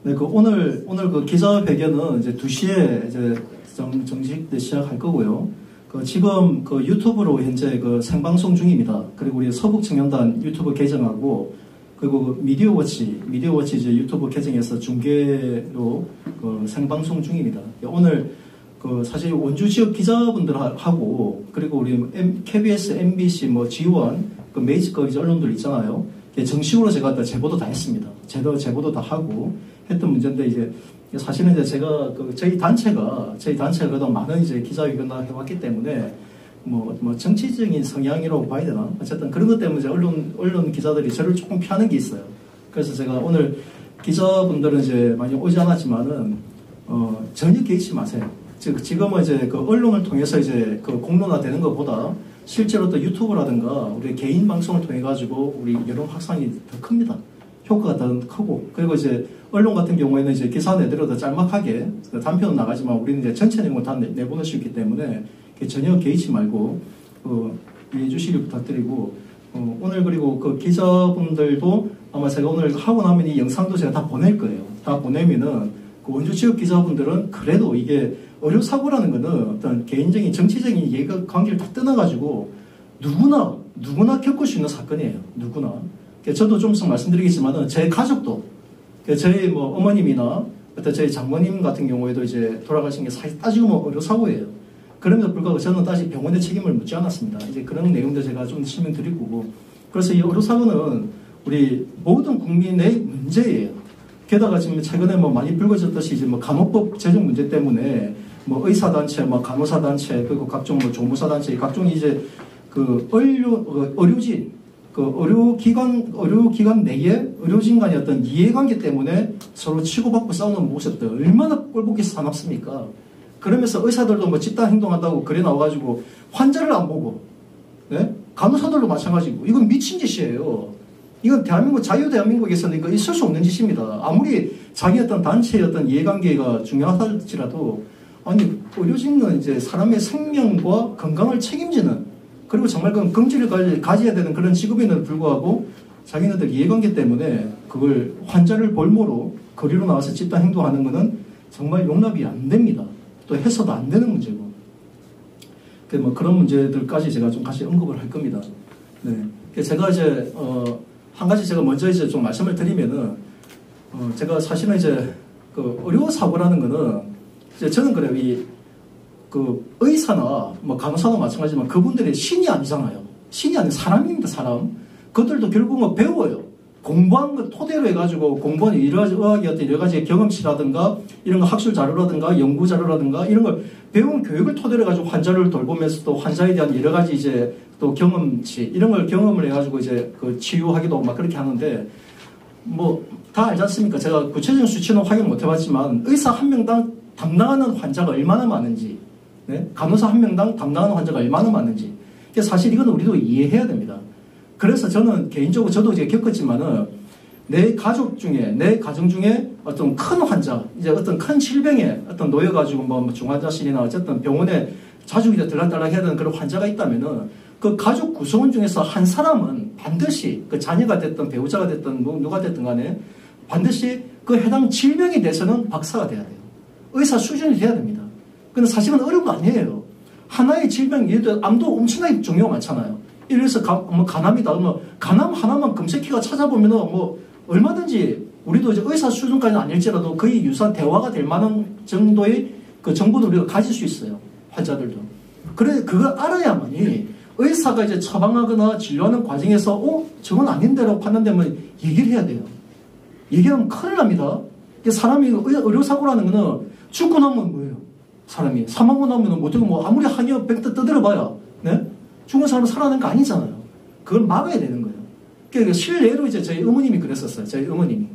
네, 오늘 그 기자회견은 이제 2시에 이제 정식 시작할 거고요. 지금 유튜브로 현재 생방송 중입니다. 그리고 우리 서북청년단 유튜브 계정하고, 그리고 미디어워치 이제 유튜브 계정에서 중계로 생방송 중입니다. 오늘 사실 원주 지역 기자분들하고, 그리고 우리 KBS, MBC, G1, 메이저 이제 언론들 있잖아요. 정식으로 제가 다 제보도 다 했습니다. 제보도 다 하고 했던 문제인데, 이제 사실은 이제 제가 저희 단체가 그래도 많은 이제 기자회견을 해왔기 때문에 정치적인 성향이라고 봐야 되나? 어쨌든 그런 것 때문에 이제 언론 기자들이 저를 조금 피하는 게 있어요. 그래서 제가 오늘 기자분들은 이제 많이 오지 않았지만은 전혀 개의치 마세요. 지금은 이제 언론을 통해서 이제 공론화되는 것보다 실제로 또 유튜브라든가 우리 개인 방송을 통해 가지고 우리 여론 확산이 더 큽니다. 효과가 더 크고, 그리고 이제 언론 같은 경우에는 이제 기사 내대로 더 짤막하게 단편은 나가지만 우리는 이제 전체 내용을 다 내보낼 수 있기 때문에 전혀 개의치 말고 이해해 주시길 부탁드리고, 오늘 그리고 기자분들도 아마 제가 오늘 하고 나면 이 영상도 제가 다 보낼 거예요. 다 보내면은 원주 지역 기자분들은 그래도 이게 의료사고라는 거는 어떤 개인적인 정치적인 이해관계를 다 떠나가지고 누구나 겪을 수 있는 사건이에요. 누구나. 저도 좀 말씀드리겠지만은 제 가족도, 저희 어머님이나 어떤 저희 장모님 같은 경우에도 이제 돌아가신 게 사실 따지고 보면 의료사고예요. 그럼에도 불구하고 저는 다시 병원의 책임을 묻지 않았습니다. 이제 그런 내용도 제가 좀 설명드릴 거고. 그래서 이 의료사고는 우리 모든 국민의 문제예요. 게다가 지금 최근에 많이 불거졌듯이 이제 간호법 제정 문제 때문에 의사단체, 간호사단체, 그리고 각종 조무사단체, 각종 이제 의료진, 의료기관 내에 의료진 간의 어떤 이해관계 때문에 서로 치고받고 싸우는 모습들 얼마나 꼴보기 사납습니까? 그러면서 의사들도 집단 행동한다고 글에 나와가지고 환자를 안 보고, 네? 간호사들도 마찬가지고, 이건 미친 짓이에요. 이건 자유대한민국에서는 이거 있을 수 없는 짓입니다. 아무리 자기 어떤 단체의 어떤 이해관계가 중요하다할지라도, 아니, 의료진은 이제 사람의 생명과 건강을 책임지는, 그리고 정말 그 긍지를 가져야 되는 그런 직업임에도 불구하고 자기네들 이해관계 때문에 그걸 환자를 볼모로 거리로 나와서 집단 행동하는 것은 정말 용납이 안 됩니다. 또 해서도 안 되는 문제고. 그런 문제들까지 제가 좀 같이 언급을 할 겁니다. 네. 제가 이제, 한 가지 제가 먼저 이제 좀 말씀을 드리면은, 제가 사실은 이제 의료사고라는 거는, 이제 저는 그래요. 의사나 간호사나 마찬가지지만 그분들이 신이 아니잖아요. 신이 아닌 사람입니다. 사람. 그들도 결국은 배워요. 공부한 걸 토대로 해가지고 공부한 여러 가지 의학의 어떤 여러 가지 경험치라든가 이런 거 학술 자료라든가 연구 자료라든가 이런 걸 배운 교육을 토대로 해가지고 환자를 돌보면서 또 환자에 대한 여러 가지 이제 또 경험치 이런 걸 경험을 해가지고 이제 치유하기도 막 그렇게 하는데 다 알지 않습니까? 제가 구체적인 수치는 확인 못 해봤지만 의사 한 명당 담당하는 환자가 얼마나 많은지, 네? 간호사 한 명당 담당하는 환자가 얼마나 많은지. 사실 이건 우리도 이해해야 됩니다. 그래서 저는 개인적으로 저도 이제 겪었지만은 내 가정 중에 어떤 큰 환자, 이제 어떤 큰 질병에 어떤 놓여가지고 중환자실이나 어쨌든 병원에 자주 이제 들락달락 해야 되는 그런 환자가 있다면은 그 가족 구성원 중에서 한 사람은 반드시 자녀가 됐든 배우자가 됐든 누가 됐든 간에 반드시 그 해당 질병에 대해서는 박사가 돼야 돼요. 의사 수준이 돼야 됩니다. 근데 사실은 어려운 거 아니에요. 하나의 질병, 예를 들어 암도 엄청나게 종류가 많잖아요. 예를 들어서 간암이다. 간암 하나만 검색해가 찾아보면은 얼마든지 우리도 이제 의사 수준까지는 아닐지라도 거의 유사한 대화가 될 만한 정도의 그 정보를 우리가 가질 수 있어요. 환자들도. 그래, 그걸 알아야만이 의사가 이제 처방하거나 진료하는 과정에서 저건 아닌데라고 판단되면 얘기를 해야 돼요. 얘기하면 큰일 납니다. 사람이 의료사고라는 거는 죽고 나면 뭐예요? 사람이 사망하고 나면 어떻게 아무리 한의학 백도 떠들어봐야, 네? 죽은 사람은 살아나는 거 아니잖아요. 그걸 막아야 되는 거예요. 그러니까 실례로 이제 저희 어머님이 그랬었어요. 저희 어머님이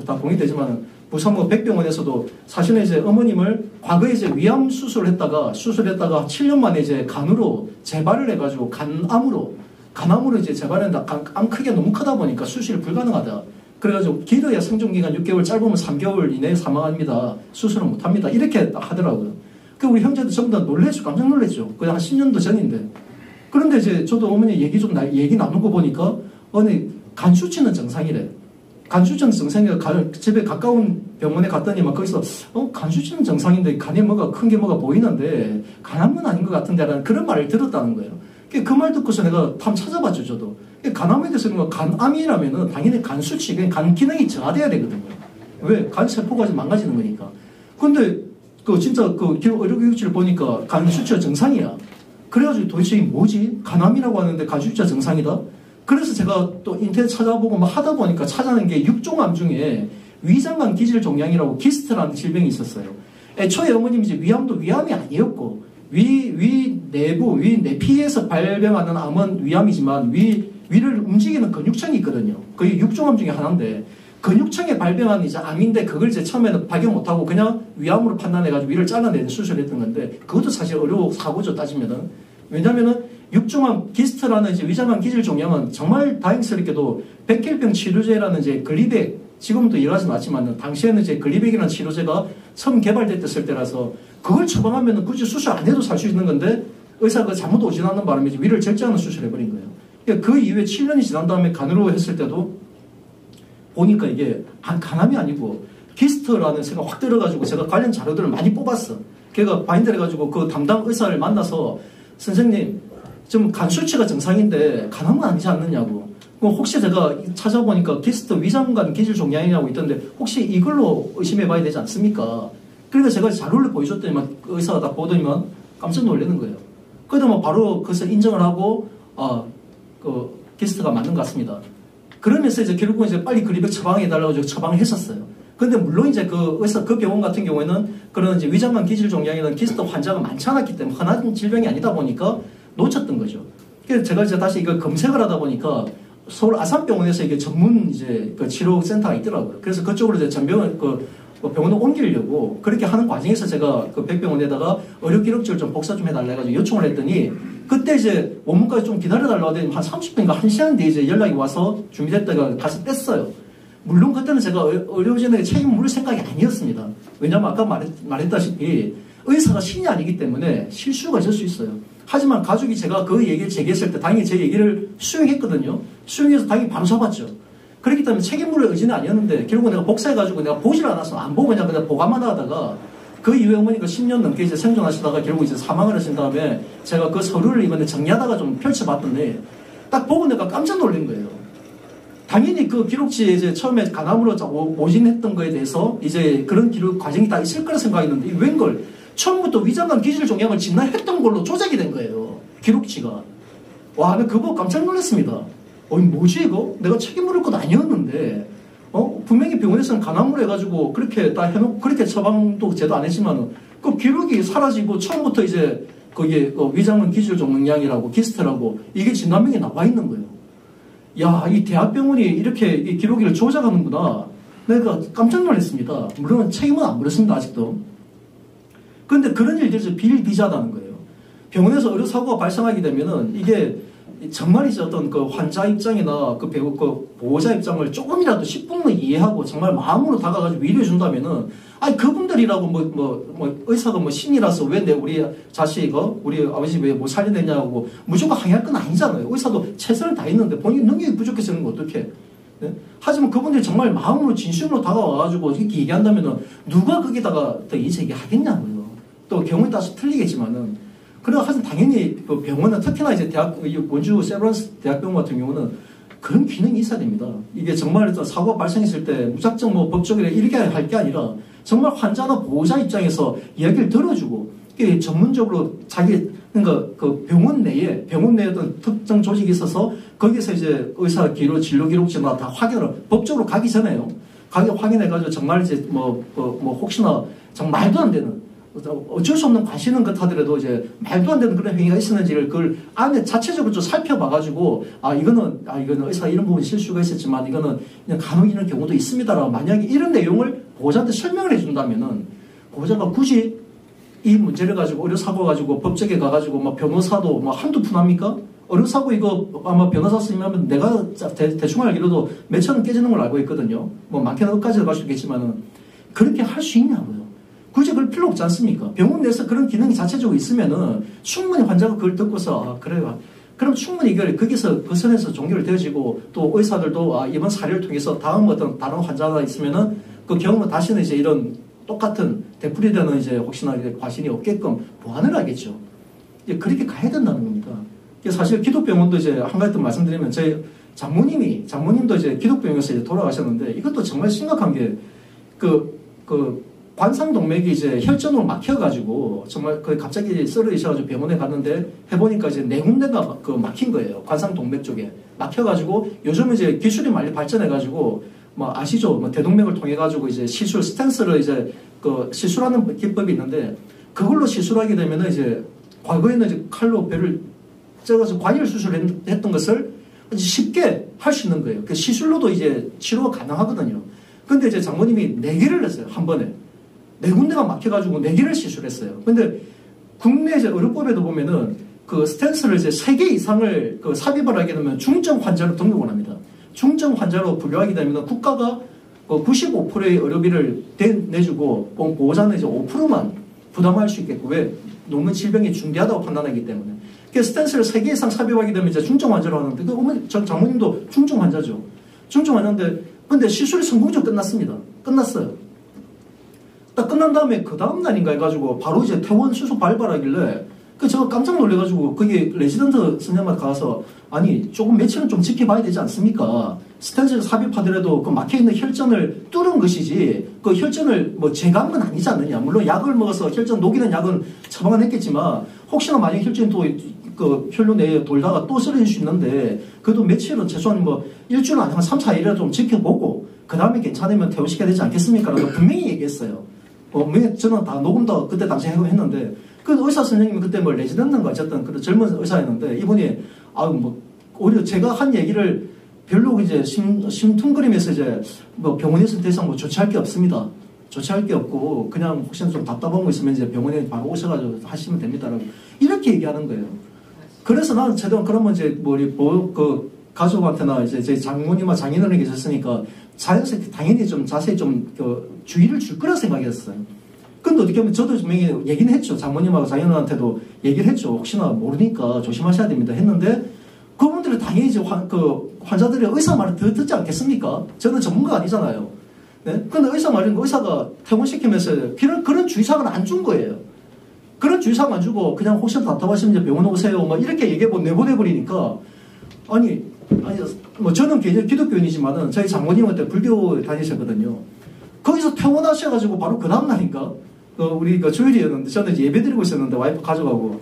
다 공개되지만 부산 백병원에서도 사실은 이제 어머님을 과거에 이제 위암 수술을 했다가 7년 만에 이제 간으로 재발을 해가지고 간암으로 이제 재발했는데 암 크기가 너무 크다 보니까 수술이 불가능하다. 그래가지고 길어야 생존기간 6개월, 짧으면 3개월 이내에 사망합니다. 수술은 못합니다. 이렇게 하더라고요. 그 우리 형제도 전부 다 깜짝 놀랐죠. 그냥 한 10년도 전인데. 그런데 이제 저도 어머니 얘기 나누고 보니까 간 수치는 정상이래. 간수증 증상이 집에 가까운 병원에 갔더니만 거기서 간수증 증상인데 간에 뭐가 큰 게 뭐가 보이는데 간암은 아닌 것 같은데라는 그런 말을 들었다는 거예요. 그 말 듣고서 내가 한번 찾아봤죠, 저도. 간암에 대해서 간암이라면은 당연히 간 수치, 간 기능이 저하돼야 되거든요. 왜? 간 세포가 망가지는 거니까. 근데 진짜 의료교육지를 보니까 간 수치가 정상이야. 그래가지고 도대체 이게 뭐지? 간암이라고 하는데 간 수치가 정상이다? 그래서 제가 또 인터넷 찾아보고 막 하다 보니까 찾아낸 게 육종암 중에 위장관 기질 종양이라고 기스트라는 질병이 있었어요. 애초에 어머님이 이제 위암도 위암이 아니었고 위 내피에서 발병하는 암은 위암이지만 위를 움직이는 근육청이 있거든요. 그게 육종암 중에 하나인데 근육청에 발병한 이제 암인데 그걸 이제 처음에는 발견 못하고 그냥 위암으로 판단해가지고 위를 잘라내는 수술을 했던 건데 그것도 사실 어려워 사고죠, 따지면은. 왜냐면은 육종암 기스트라는 이제 위장관 기질 종양은 정말 다행스럽게도 백혈병 치료제라는 이제 글리백, 지금도 일하지 않지만 당시에는 이제 글리백이라는 치료제가 처음 개발됐을 때라서 그걸 처방하면 굳이 수술 안 해도 살 수 있는 건데 의사가 잘못 오진하는 바람에 위를 절제하는 수술을 해버린 거예요. 그러니까 그 이후에 7년이 지난 다음에 간으로 했을 때도 보니까 이게 간암이 아니고 기스트라는 생각 확 들어가지고 제가 관련 자료들을 많이 뽑았어. 걔가 바인드를 해가지고 그 담당 의사를 만나서 선생님 좀 간 수치가 정상인데 간암은 아니지 않느냐고. 혹시 제가 찾아보니까 기스트 위장관 기질 종양이라고 있던데 혹시 이걸로 의심해봐야 되지 않습니까? 그러니까 제가 자료를 보여줬더니만 의사가 다 보더니만 깜짝 놀라는 거예요. 그러다 바로 그것을 인정을 하고 그 기스트가 맞는 것 같습니다. 그러면서 이제 결국은 이제 빨리 글리백 처방해달라고 처방을 했었어요. 근데 물론 이제 그 의사, 그 병원 같은 경우에는 그런 이제 위장관 기질 종양이나 기스트 환자가 많지 않았기 때문에 흔한 질병이 아니다 보니까 놓쳤던 거죠. 그래서 제가 이제 다시 이걸 검색을 하다 보니까 서울 아산병원에서 이게 전문 이제 그 치료센터가 있더라고요. 그래서 그쪽으로 이제 전병원, 병원을 옮기려고 그렇게 하는 과정에서 제가 그 백병원에다가 의료기록지를 좀 복사 좀 해달라 해가지고 요청을 했더니 그때 이제 원문까지 좀 기다려달라고 하더니 한 30분인가 1시간 뒤에 이제 연락이 와서 준비됐다가 가서 뗐어요. 물론 그때는 제가 의료진에게 책임을 물을 생각이 아니었습니다. 왜냐하면 아까 말했다시피 의사가 신이 아니기 때문에 실수가 있을 수 있어요. 하지만 가족이 제가 그 얘기를 제기했을 때 당연히 제 얘기를 수용했거든요. 수용해서 당연히 바로 잡았죠. 그렇기 때문에 책임물을 의지는 아니었는데 결국 내가 복사해가지고 내가 보질 않았어. 안 보고 그냥 보관만 하다가 그 이후에 어머니가 10년 넘게 이제 생존하시다가 결국 이제 사망을 하신 다음에 제가 그 서류를 이번에 정리하다가 좀 펼쳐봤더니 딱 보고 내가 깜짝 놀란 거예요. 당연히 그 기록지에 이제 처음에 간암으로 모진했던 거에 대해서 이제 그런 기록 과정이 다 있을 거라 생각했는데 웬걸 처음부터 위장관 기질 종양을 진단했던 걸로 조작이 된 거예요. 기록지가. 와, 내가 그거 깜짝 놀랐습니다. 뭐지 이거? 내가 책임 물을 것 아니었는데 분명히 병원에서는 간암으로 해가지고 그렇게 다 해놓고 그렇게 처방도 제도 안 했지만 그 기록이 사라지고 처음부터 이제 거기에 위장관 기질 종양이라고 기스트라고 이게 진단명이 나와 있는 거예요. 야, 이 대학병원이 이렇게 이 기록을 조작하는구나. 내가 깜짝 놀랐습니다. 물론 책임은 안 물었습니다, 아직도. 그런데 그런 일들이 비일비재하다는 거예요. 병원에서 의료사고가 발생하게 되면은 이게 정말 이제 어떤 그 환자 입장이나 그 보호자 입장을 조금이라도 10분은 이해하고 정말 마음으로 다가가지고 위로해준다면은 아니 그분들이라고 의사가 신이라서 왜 우리 자식 우리 아버지 왜 못 살려냈냐고 무조건 항의할 건 아니잖아요. 의사도 최선을 다했는데 본인 능력이 부족해서 그런 거 어떡해. 네? 하지만 그분들이 정말 마음으로 진심으로 다가와가지고 이렇게 얘기한다면은 누가 거기다가 더 이제 하겠냐고요. 또 경우에 따라서 틀리겠지만은 그래 하여튼 당연히 그 병원은 특히나 이제 원주 세브란스 대학병원 같은 경우는 그런 기능이 있어야 됩니다. 이게 정말 사고가 발생했을 때 무작정 법적으로 이렇게 할 게 아니라 정말 환자나 보호자 입장에서 이야기를 들어주고 전문적으로 그러니까 그 병원 내에 어떤 특정 조직이 있어서 거기서 이제 의사 기록, 진료 기록지나 다 확인을 법적으로 가기 전에요. 확인해가지고 정말 이제 혹시나 정말 말도 안 되는 어쩔 수 없는 과실은 그렇다더라도 이제 말도 안 되는 그런 행위가 있었는지를 그걸 안에 자체적으로 좀 살펴봐가지고 이거는 의사 이런 부분에 실수가 있었지만 이거는 그냥 간혹 이런 경우도 있습니다라고 만약에 이런 내용을 보호자한테 설명을 해준다면은 보호자가 굳이 이 문제를 가지고 의료사고 가지고 법정에 가가지고 변호사도 한두 푼 합니까? 의료사고 이거 아마 변호사 쓰면 내가 대충 알기로도 몇천 원 깨지는 걸 알고 있거든요. 많게는 억까지 갈 수 있겠지만은 그렇게 할 수 있냐고요. 굳이 그럴 필요 없지 않습니까? 병원 내에서 그런 기능이 자체적으로 있으면은 충분히 환자가 그걸 듣고서 그래요. 그럼 충분히 이걸 거기서 그 선에서 종결되어지고 또 의사들도 이번 사례를 통해서 다음 어떤 다른 환자가 있으면은 그 경우는 다시는 이제 이런 똑같은 되풀이되는 이제 혹시나 과신이 없게끔 보완을 하겠죠. 이제 그렇게 가야 된다는 겁니다. 사실 기독병원도 이제 한 가지 더 말씀드리면 저희 장모님도 이제 기독병원에서 이제 돌아가셨는데 이것도 정말 심각한 게 관상동맥이 이제 혈전으로 막혀가지고 정말 갑자기 쓰러지셔가지고 병원에 갔는데 해보니까 이제 네 군데가 막힌 거예요. 관상동맥 쪽에 막혀가지고 요즘은 이제 기술이 많이 발전해가지고 뭐 아시죠? 뭐 대동맥을 통해 가지고 이제 시술 스탠스를 이제 시술하는 기법이 있는데 그걸로 시술하게 되면은 이제 과거에는 이제 칼로 배를 쪄서 관열 수술을 했던 것을 쉽게 할 수 있는 거예요. 그 시술로도 이제 치료가 가능하거든요. 근데 이제 장모님이 4개를 했어요. 한 번에. 4군데가 막혀가지고 4개를 시술했어요. 근데 국내 이제 의료법에도 보면은 그 스탠스를 이제 3개 이상을 삽입을 하게 되면 중증 환자로 등록을 합니다. 중증 환자로 분류하게 되면 국가가 95%의 의료비를 내주고 보호자는 이제 5%만 부담할 수 있겠고, 왜? 노는 질병이 중대하다고 판단하기 때문에. 그래서 스탠스를 3개 이상 삽입하게 되면 이제 중증 환자로 하는데, 전 장모님도 중증 환자죠. 중증 환자인데, 근데 시술이 성공적으로 끝났습니다. 끝났어요. 딱 끝난 다음에 그 다음날인가 해가지고 바로 이제 퇴원 수술 발발하길래 제가 깜짝 놀래가지고 거기 레지던트 선생님한테 가서 아니 조금 며칠은 좀 지켜봐야 되지 않습니까? 스탠스를 삽입하더라도 그 막혀있는 혈전을 뚫은 것이지 그 혈전을 뭐 제거한 건 아니지 않느냐. 물론 약을 먹어서 혈전 녹이는 약은 처방은 했겠지만 혹시나 만약 혈전이 또 그 혈류 내에 돌다가 또 쓰러질 수 있는데 그래도 며칠은 최소한 뭐 일주일 아니면 3, 4일이라도 좀 지켜보고 그 다음에 괜찮으면 퇴원시켜야 되지 않겠습니까? 라고 분명히 얘기했어요. 저는 다 녹음도 그때 당시에 했는데 그 의사 선생님이 그때 뭐 레지던트인가 어쨌든 그런 젊은 의사였는데 이분이 오히려 제가 한 얘기를 별로 이제 심퉁거리면서 이제 뭐 병원에서 더 이상 뭐 조치할 게 없습니다. 조치할 게 없고 그냥 혹시나 좀 답답한 거 있으면 이제 병원에 바로 오셔가지고 하시면 됩니다라고 이렇게 얘기하는 거예요. 그래서 나는 최대한 그러면 이제 그 가족한테나 이제 제 장모님과 장인어른이 계셨으니까 자연스럽게 당연히 좀 자세히 좀 주의를 줄 거라 생각했어요. 근데 어떻게 보면 저도 좀 얘기는 했죠. 장모님하고 장인어른한테도 얘기를 했죠. 혹시나 모르니까 조심하셔야 됩니다 했는데 그분들은 당연히 이제 환자들의 의사 말을 더 듣지 않겠습니까? 저는 전문가가 아니잖아요. 네? 근데 의사 말인 거 의사가 퇴원시키면서 그런 주의사항을 안 준 거예요. 그런 주의사항 안 주고 그냥 혹시나 답답하시면 이제 병원 오세요. 뭐 이렇게 내보내버리니까 아니 뭐 저는 기독교인이지만은 저희 장모님은 불교 다니셨거든요. 거기서 퇴원하셔가지고 바로 그 다음날인가 우리 주일이었는데 저는 이제 예배드리고 있었는데 와이프 가져가고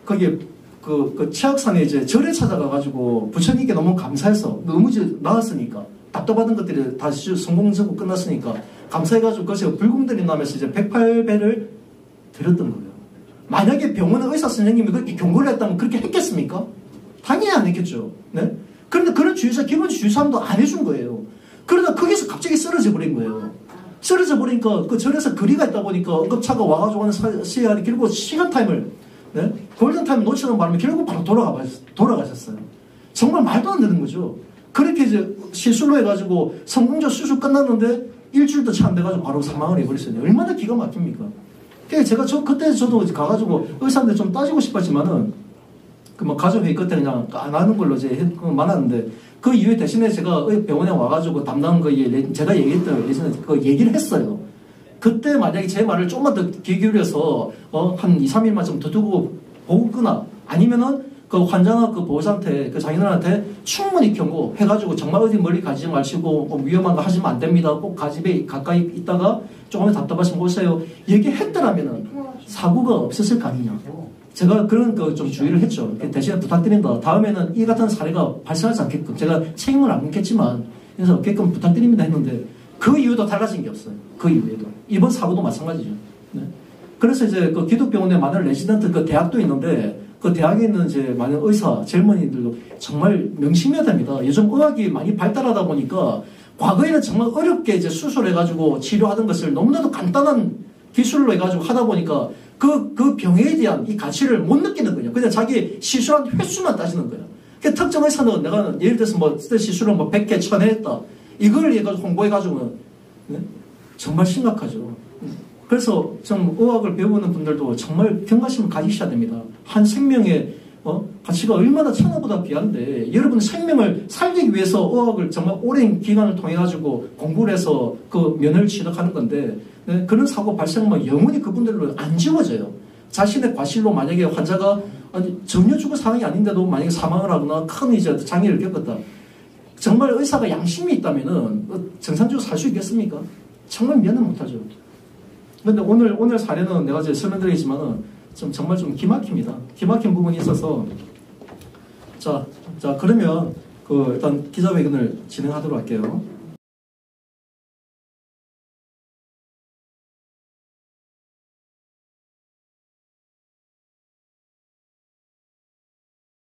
거기 그 치악산에 이제 절에 찾아가가지고 부처님께 너무 감사해서 너무 이제 나았으니까 답답하던 것들이 다시 성공적으로 끝났으니까 감사해가지고 거기서 불공들인다면서 이제 108배를 드렸던 거예요. 만약에 병원의 의사 선생님이 그렇게 경고를 했다면 그렇게 했겠습니까? 당연히 안 했겠죠. 네? 그런데 그런 기본 주의사항도 안 해준 거예요. 그러다 거기서 갑자기 쓰러져 버린 거예요. 쓰러져 버리니까 그 절에서 거리가 있다 보니까 응급차가 와가지고 하는 시간이 결국 시간 타임을 네? 골든타임 놓치는 바람에 결국 바로 돌아가셨어요. 정말 말도 안 되는 거죠. 그렇게 이제 시술로 해가지고 성공적 수술 끝났는데 일주일도 채 안 돼가지고 바로 사망을 해버렸어요. 얼마나 기가 막힙니까? 그래서 제가 그때 저도 가가지고 의사한테 좀 따지고 싶었지만은 뭐 가족회의 끝에 그냥 안 하는 걸로 이제 많았는데 그 이후에 대신에 제가 병원에 와가지고 담당 제가 얘기했던 그 얘기를 했어요. 그때 만약에 제 말을 조금만 더 귀 기울여서 한 2, 3일만 좀 더 두고 보거나 아니면은 그 환자나 그 보호자한테 그 장인어른한테 충분히 경고해가지고 정말 어디 멀리 가지 마시고 위험한 거 하시면 안 됩니다. 꼭 집에 가까이 있다가 조금 답답하시면 오세요. 얘기했더라면은 사고가 없었을 거 아니냐. 제가 그런 좀 주의를 했죠. 대신에 부탁드린다. 다음에는 이 같은 사례가 발생하지 않게끔 제가 책임을 안 묻겠지만 그래서 없게끔 부탁드립니다 했는데 그 이후도 달라진 게 없어요. 그 이후에도. 이번 사고도 마찬가지죠. 네. 그래서 이제 그 기독병원에 많은 레지던트 그 대학도 있는데 그 대학에 있는 이제 많은 의사, 젊은이들도 정말 명심해야 됩니다. 요즘 의학이 많이 발달하다 보니까 과거에는 정말 어렵게 이제 수술해가지고 치료하던 것을 너무나도 간단한 기술로 해가지고 하다 보니까 그 병에 대한 이 가치를 못 느끼는 거예요. 그냥 자기 시술한 횟수만 따지는 거예요. 그러니까 특정 의사는 내가 예를 들어서 뭐 시술을 뭐 100개 1000회 했다. 이걸 해가지고 홍보해가지고 네? 정말 심각하죠. 그래서 좀 의학을 배우는 분들도 정말 경각심을 가지셔야 됩니다. 한 생명의 가치가 얼마나 천하보다 귀한데 여러분 생명을 살리기 위해서 의학을 정말 오랜 기간을 통해 가지고 공부를 해서 그 면허를 취득하는 건데 네, 그런 사고 발생하면 영원히 그분들로 안 지워져요. 자신의 과실로 만약에 환자가 전혀 죽을 상황이 아닌데도 만약에 사망을 하거나 큰 이제 장애를 겪었다. 정말 의사가 양심이 있다면은 정상적으로 살 수 있겠습니까? 정말 면허 못하죠. 그런데 오늘 사례는 내가 이제 설명드리겠지만은 정말 좀 기막힙니다. 기막힌 부분이 있어서 자 그러면 일단 기자회견을 진행하도록 할게요.